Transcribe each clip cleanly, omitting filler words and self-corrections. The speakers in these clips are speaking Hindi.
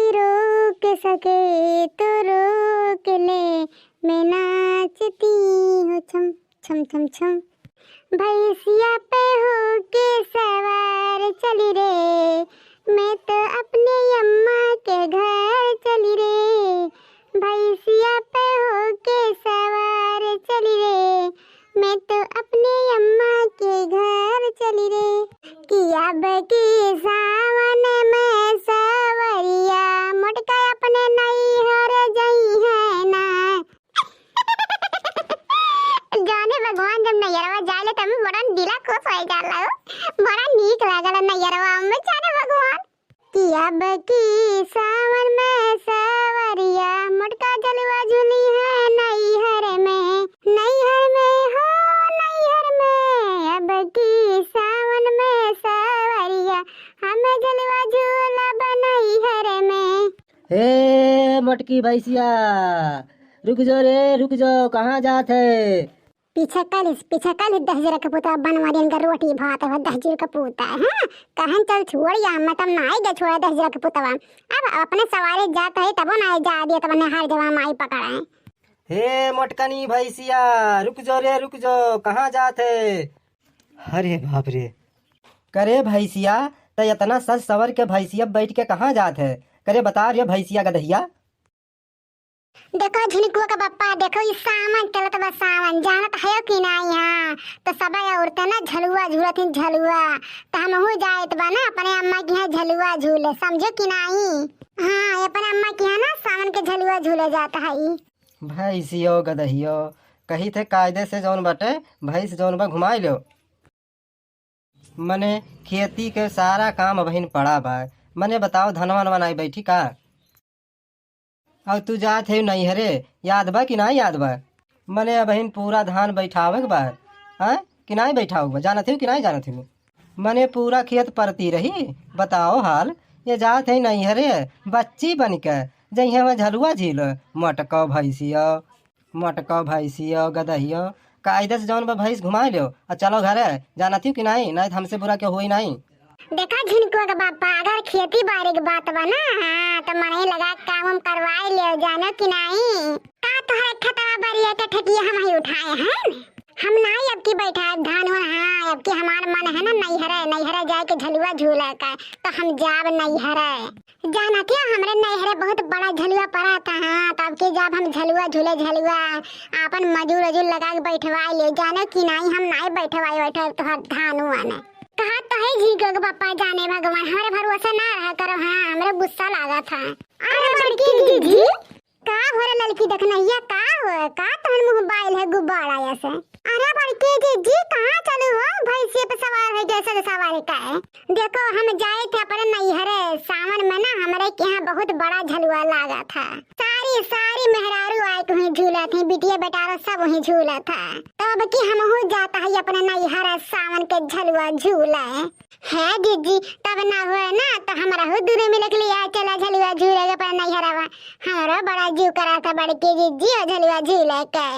कोई रोक सके तो रोक ले, मैं नाचती हूँ छम छम छम छम। भैंसिया पे होके सवार चली रे, मैं तो अपने अम्मा के घर चली रे। भैंसिया पे होके सवार चली रे, मैं तो अपने अम्मा के घर चली रे। कि अब की सावन में सवरिया, मोटका अपने नैहर जई है ना। जाने भगवान जब नैहरवा जाले तब बड़ा दिला खुश हो जाला हो, बड़ा नीक लागल नैहरवा में जाने भगवान। कि अब की सावन में सवरिया, मोटका जलवा झूली है नैहर में, नैहर में हो नैहर में। अब की सावन में सवरिया, हमें जलवा झूला बनाई हर में। हे मोटकी भैंसिया, रुक जाओ रे रुक जाओ, कहाँ जात है? पीछे कल 10 का पुता बनवारियन का रोटी भात है 10 का पुता है। कहन चल छोड़ या मैं तब ना आई छोड़ा 10 का पुतवा। अब अपने सवारी जात है तब ना जा दिया तब ने हर जगह माई पकड़ा है। हे मोटकनी भैंसिया, रुक जाओ रे रुक जाओ, कहाँ जात है? अरे बाप रे, करे भैंसिया तो इतना सज सवर के भैंसिया बैठ के कहाँ जात है? करे बता रे भैंसिया गदहिया। देखो झुनकुआ का पप्पा, देखो ये सावन चलत बा सावन, जानत है कि ना? यहाँ तो सब औरतें ना झलुआ झूलत हैं झलुआ, तो हम हो जाए बा ना अपने अम्मा के यहाँ झलुआ झूले, समझो कि नहीं? हाँ अपने अम्मा के यहाँ ना सावन के झलुआ झूले जाता है। भैंसियो गदहियो कही थे कायदे से जौन बटे भैंस जौन बा घुमाई लो। मने खेती के सारा काम बहिन पड़ा बा, मने बताओ धनवन बनाई बैठी का? और तू जात है नैहरे, याद बा कि नहीं याद बा? मने बहिन पूरा धान बैठावे के बा, हाँ कि नहीं बैठाओ बा? जानत हो कि नहीं जानत हो? मने पूरा खेत परती रही, बताओ हाल। ये जात है नैहरे बच्ची बन के जइहे में झलुआ झील। मटको भैंसियो गदहियो कायदे से जौन बा भैंस घुमा लो और चलो घरे। जानत हो कि नहीं? नहीं तो हमसे बुरा क्यों हुई नहीं। देखा झुनकुआ का बापा, अगर खेती बाड़ी की बात बा ना, हाँ तो मने लगा काम हम करवाए ले, जानो कि नहीं? का तो है खतरा बरिया के ठकिया हम ही उठाए हैं, हम नहीं अब की बैठा धान हो। हाँ अब की हमार मन है ना नैहरे जाए के झलुआ झूला का, तो हम जाब नैहरे। जाना क्या हमरे नैहरे बहुत बड़ा झलुआ पड़ा था। हाँ तो अब की जब हम झलुआ झूले अपन मजूर लगा के बैठवाए ले, जानो कि नहीं? हम नहीं बैठवाए तो धान हुआ ने कहा तो है झीको के पापा, जाने भगवान हमारे भरोसा ना रहा करो। हाँ हमरे गुस्सा लगा था। अरे बड़की जी का हो रे लड़की देखनैया, का हो का तहन मुंह बाइल है गुब्बारा ऐसे? अरे बड़की जी कहाँ चलू हो? भैंसिया पे सवार है जैसे सवारी का है। देखो हम जाए थे अपने नैहरे सावन में ना, हमारे के यहाँ बहुत बड़ा झलुआ लगा था। सारी मेहरारू आए वहीं झूला थी, बिटिया बेटारा सब वहीं झूला था। तो अब की हम हो जाता है अपने नैहरे सावन के झलुआ झूला है दीदी, तब ना हुआ ना तो हमारा हो दूर में लिख लिया चला झलुआ झूलेगा अपने नैहरवा। हमारा बड़ा जीव करा था बड़की जी और झलुआ झूले का।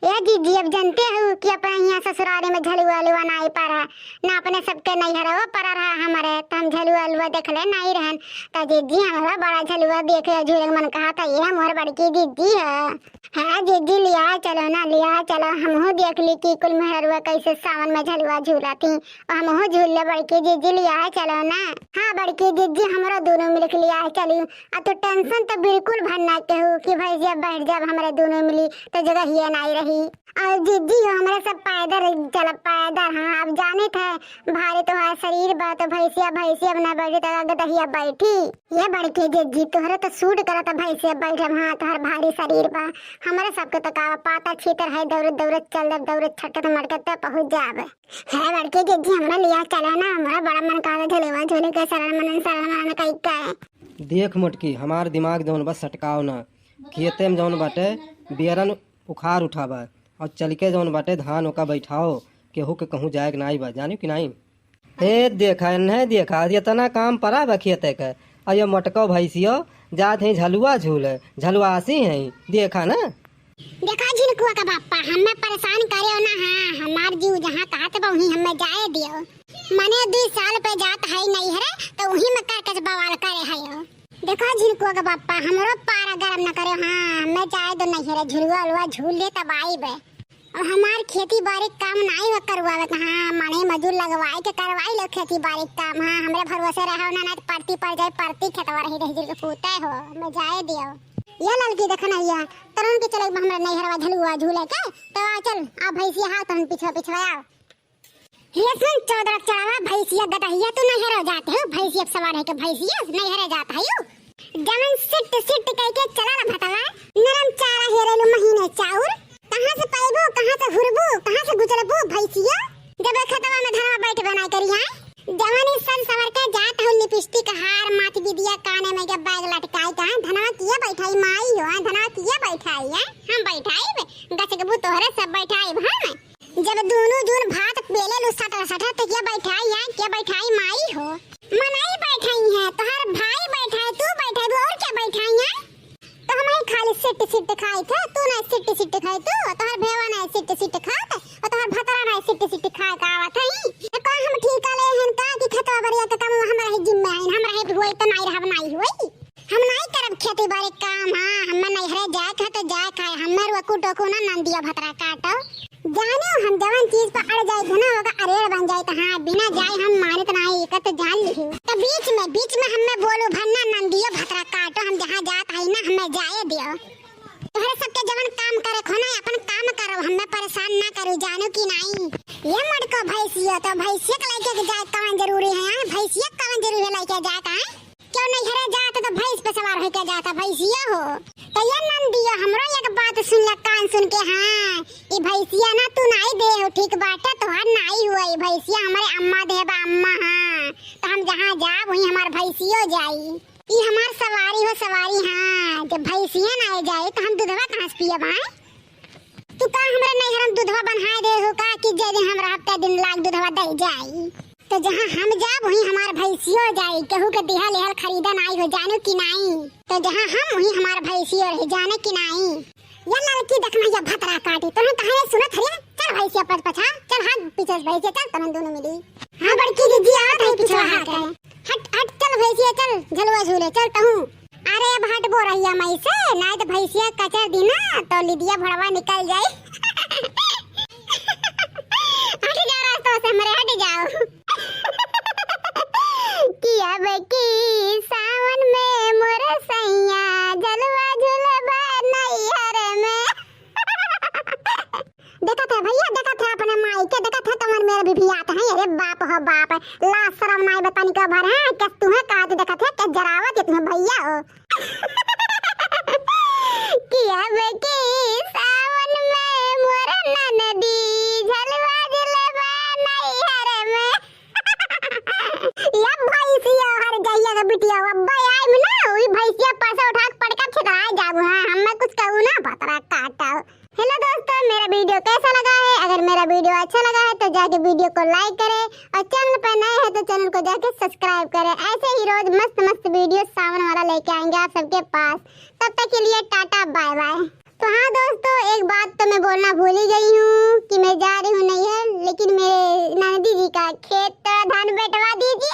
ये दीदी अब जानते हो कि अपने यहाँ ससुराल में झलुआ अलुआ नहीं पड़ा ना, अपने सबके नैहरवा पड़ा रहा हमारे, तो हम झलुआ अलुआ देख ले नहीं रहन। तो दीदी हमारा बड़ा झलुआ देखे झूले मन कहा था ये हमारे बड़की दीदी है। हाँ दीदी लिया चलो ना, लिया चलो, हम हो देख ली कि कुल मेहरुआ कैसे सावन में झलुआ झूला थी और हम हो झूल ले। बड़की दीदी लिया चलो ना। हाँ बड़की दीदी हमारा दोनों मिल लिया चली। अब तो टेंशन तो बिल्कुल भरना के हो कि भाई जब बैठ जब हमारे दोनों मिली तो जगह ही नहीं रही। और दीदी हमारे सब पैदल चल पैदल। हाँ अब जाने थे भारी तो है शरीर बा, तो भैंसिया न बैठी तो गदहिया बैठी। ये बड़की दीदी तोहरे तो सूट करा था भैंसिया बैठे। हाँ तोहर भारी शरीर बा, हमारे सबके तो का पाता छीतर है दौड़त चल दौड़त छटत मटकत पहुँच जावे है। बड़की दीदी हमारा लिया चला ना, हमारा बड़ा मन कहा झूलेवा झूले के सरल कई का। देख मोटकी हमार दिमाग जौन बस सटकाव ना, खेते में जौन बाटे बियरन उखाड़ उठावा और चल के जौन बाटे धान ओका बैठाओ, केहू के कहूँ जाए नहीं बा, जानी कि नहीं? हे देखा नहीं देखा इतना काम पड़ा बा खेते के, और ये मटको भैंसियो जात है झलुआ झूले झलुआसी है, देखा ना? देखा झिनकुआ का बापा हमें परेशान करे ना। हाँ हमार जीव जहाँ कहत बा वहीं हमें जाए दियो। मने 2 साल पे जात है नहीं है तो वहीं में कर बवाल करे है। देखो झिलकुआ का पापा हमरो पारा गरम न करे। हाँ मैं चाहे तो नहीं रे झुलुआ अलुआ झूल ले तब आई बे। और हमार खेती बाड़ी काम नहीं हो करवावे। हाँ माने मजदूर लगवाई के करवाई लो खेती बाड़ी काम। हाँ हमरे भरोसे रहो ना ना परती पड़ जाए परती खेतवा रही रही के पूते हो मैं जाए दियो। ये लड़की देखा ना ये तरुण के चले हमरा नहीं हरवा झुलुआ झूले के तो चल आ भैंसिया हां तन पीछे पीछे आओ। ये सुन चौदरा चढ़ावा भैंसिया गदहिया तू नहीं हर जाते हो। भैंसिया सवार है के भैंसिया नहीं हर जाता है यू जमन सिट सिट कह के चला ना भतवा नरम चारा हेरेलु महीने चाउर कहां से पाइबो कहां से हुरबो कहां से गुजरबो भैंसिया जब खतवा में धरवा बैठ बनाई करी है जवानी सन सवर के जात हो लिपस्टिक हार माथ बिदिया काने में के बैग लटकाई का धनवा किया बैठाई माई हो धनवा किया बैठाई है हम बैठाई गछ के बु तोहरे सब बैठाई भाई जब दोनों जून भात पेले लुसट सट तो क्या बैठाई है क्या बैठाई माई हो मनाई बैठाई है तोहर भाई बैठाई तू बैठाई और क्या बैठाई है तो हम ही खाली सिट सिट खाई थे तू ना सिट सिट खाई तू तोहर भेवा ना सिट सिट खात और तोहर भतरा ना सिट सिट खाए का आवत है का हम ठीक ले हन का कि खतवा बरिया का काम हमरा ही जिम्मे है हमरा ही होई तो नहीं रहब नहीं होई हम नहीं करब खेती बाड़ी काम। हां हम नहीं हरे जाए खा तो जाए खाए हमर वकु टोको ना नंदिया भतरा काटो जाने हम जवान चीज पर अड़ जाए ना होगा अरेड़ बन जाए तो हाँ बिना जाए हम मानत नहीं का तो जान ली तो बीच में हमें बोलो भन्ना नंदियो भतरा काटो हम जहाँ जात है ना हमें जाए दियो तोहरे सबके जवान काम करे खो ना अपन काम करो हमें परेशान ना करो जानो कि नहीं ये मटको भैंसिया तो भैंसिया के लेके जाए कौन जरूरी है भैंसिया कौन जरूरी है लेके जाता है क्यों नहीं हरे जाता तो भैंस पे सवार होके जाता भैंसिया हो तो ये नंदिया हमरो एक बात सुन ले कान सुन के। हाँ ये भैंसिया ना तू नहीं दे हो ठीक बाटे तोहर नहीं हुआ ये भैंसिया हमारे अम्मा देबा अम्मा। हाँ तो हम जहाँ जाब वहीं हमार भैंसियो जाई ये हमार सवारी हो सवारी। हाँ जब भैंसिया ना जाए तो हम दूधवा कहाँ से पिए भाई तू का हमरा नहीं हरम दूधवा बनाए दे हो का कि जे दिन हमरा हफ्ते दिन लाग दूधवा दे जाई तो जहाँ हम जाब वहीं हमार भैंसियो जाई केहू के दिहा लेहल खरीदा नहीं हो जानो कि नहीं तो जहाँ हम वहीं हमार भैंसियो रह जाने कि नहीं। ये लड़की देखना ये भतरा काटी तो कहे सुनत हरिया चल भैंसिया पर पछा चल हाथ पीछे भैंसिया चल तन दोनों मिली। हां बड़की दीदी आवत है पीछे हाथ हट हट चल भैंसिया चल झलवा झूले चल कहूं अरे अब हट बो रहिया मई से नहीं तो भैंसिया कचर दी ना तो लिदिया भड़वा निकल जाए हट जा रास्ता से मरे हट जाओ किया बेटी सावन में मोर सैया जलवा झुलबा नहीं हरे में देखा था भैया देखा था अपने माई के देखा था तुम्हारे मेरे भी आता है अरे बाप हो बाप ला शर्म नहीं बतानी का भर है क्या तुम्हें कहा तो देखा था क्या जरावा कि तुम्हें भैया हो किया बेटी सावन में मोर नदी झलवा झुलबा नहीं हरे में या भैंसिया हर गैया का बिटिया अब्बा आई ना वही भैंसिया पैसा उठा के पटका छितराए जाबू। हां हम कुछ कहूं ना भतरा काटाओ। हेलो दोस्तों मेरा वीडियो कैसा लगा है अगर मेरा वीडियो अच्छा लगा है तो जाके वीडियो को लाइक करें और चैनल पर नए हैं तो चैनल को जाके सब्सक्राइब करें। ऐसे ही रोज मस्त मस्त वीडियो सावन वाला लेके आएंगे आप सबके पास। तब तक के लिए टाटा बाय बाय। तो हाँ दोस्तों एक बात तो मैं बोलना भूल ही गई हूँ कि मैं जा रही हूँ नहीं है लेकिन मेरे नंदी जी का खेत धान बेटवा दीजिए।